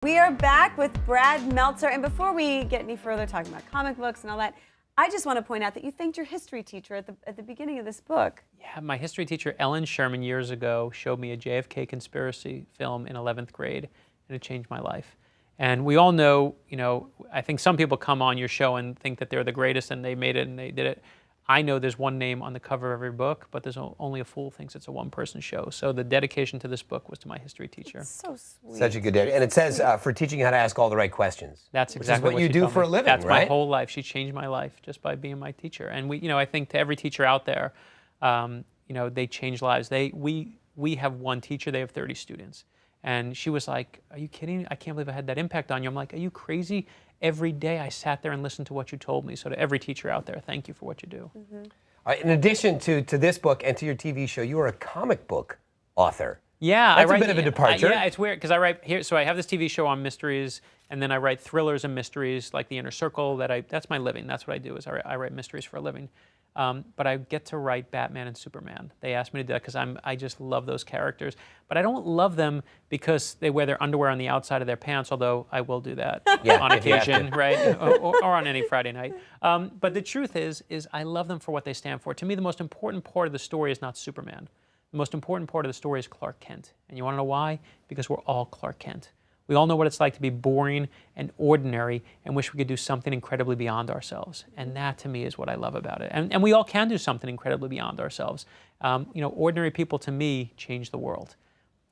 We are back with Brad Meltzer, and before we get any further talking about comic books and all that, I just want to point out that you thanked your history teacher at the beginning of this book. Yeah, my history teacher, Ellen Sherman, years ago showed me a JFK conspiracy film in 11th grade, and it changed my life. And we all know, I think some people come on your show and think that they're the greatest and they made it and they did it. I know there's one name on the cover of every book, but there's only a fool thinks it's a one-person show. So the dedication to this book was to my history teacher. It's so sweet. Such a good day. And it says for teaching you how to ask all the right questions. That's exactly what you do for a living, right? That's my whole life. She changed my life just by being my teacher. And I think to every teacher out there, they change lives. We have one teacher, they have 30 students. And she was like, "Are you kidding? I can't believe I had that impact on you." I'm like, "Are you crazy? Every day I sat there and listened to what you told me." So to every teacher out there, thank you for what you do. Mm-hmm. All right, in addition to this book and to your TV show, you are a comic book author. Yeah, that's a bit of a departure. Yeah, it's weird because I write here. So I have this TV show on mysteries, and then I write thrillers and mysteries like The Inner Circle. That's my living. That's what I do. Is I write mysteries for a living. But I get to write Batman and Superman. They asked me to do that because I just love those characters. But I don't love them because they wear their underwear on the outside of their pants, although I will do that on occasion, right? Or on any Friday night. But the truth is I love them for what they stand for. To me, the most important part of the story is not Superman. The most important part of the story is Clark Kent. And you want to know why? Because we're all Clark Kent. We all know what it's like to be boring and ordinary and wish we could do something incredibly beyond ourselves. And that, to me, is what I love about it. And we all can do something incredibly beyond ourselves. Ordinary people, to me, change the world.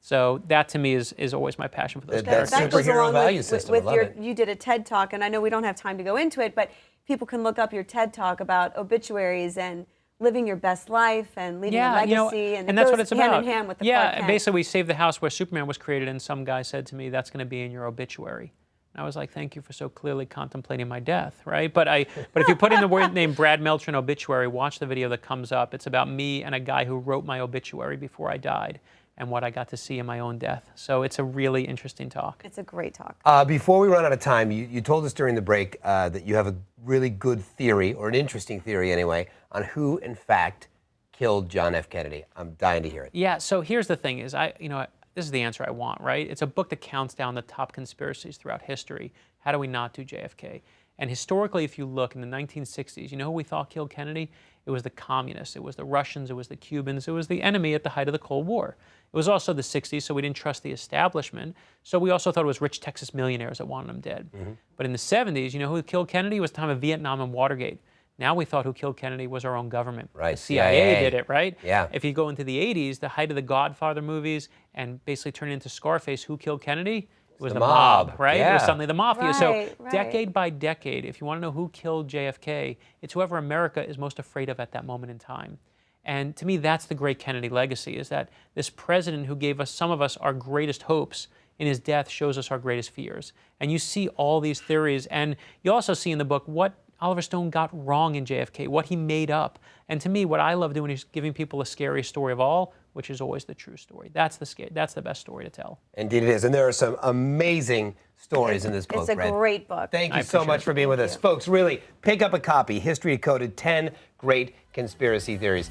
So that, to me, is always my passion for those characters. That goes along value system. You did a TED Talk, and I know we don't have time to go into it, but people can look up your TED Talk about obituaries and living your best life and leaving a legacy, and that's what it's about. Hand in hand with the Clark Kent. Basically we saved the house where Superman was created, and some guy said to me, "That's going to be in your obituary." And I was like, "Thank you for so clearly contemplating my death," right? But if you put in the word name Brad Meltzer in obituary, watch the video that comes up. It's about me and a guy who wrote my obituary before I died, and what I got to see in my own death. So it's a really interesting talk. It's a great talk. Before we run out of time, you told us during the break that you have a really good theory, or an interesting theory anyway, on who, in fact, killed John F. Kennedy. I'm dying to hear it. Yeah, so here's the thing is, this is the answer I want, right? It's a book that counts down the top conspiracies throughout history. How do we not do JFK? And historically, if you look in the 1960s, you know who we thought killed Kennedy? It was the communists, it was the Russians, it was the Cubans, it was the enemy at the height of the Cold War. It was also the 60s, so we didn't trust the establishment. So we also thought it was rich Texas millionaires that wanted him dead. Mm-hmm. But in the 70s, you know who killed Kennedy? It was the time of Vietnam and Watergate. Now we thought who killed Kennedy was our own government. Right, the CIA did it, right? Yeah. If you go into the 80s, the height of the Godfather movies, and basically turn it into Scarface, who killed Kennedy? It was the mob, right? Yeah. It was suddenly the mafia. Right, So right. decade by decade, if you want to know who killed JFK, it's whoever America is most afraid of at that moment in time. And to me, that's the great Kennedy legacy, is that this president who gave us, some of us, our greatest hopes, in his death shows us our greatest fears. And you see all these theories, and you also see in the book what Oliver Stone got wrong in JFK, what he made up. And to me, what I love doing is giving people the scariest story of all, which is always the true story. That's the best story to tell. Indeed it is. And there are some amazing stories in this book, It's a Brad. great book. Thank you so much for being with us. Folks, really, pick up a copy. History Decoded, 10 Great Conspiracy Theories.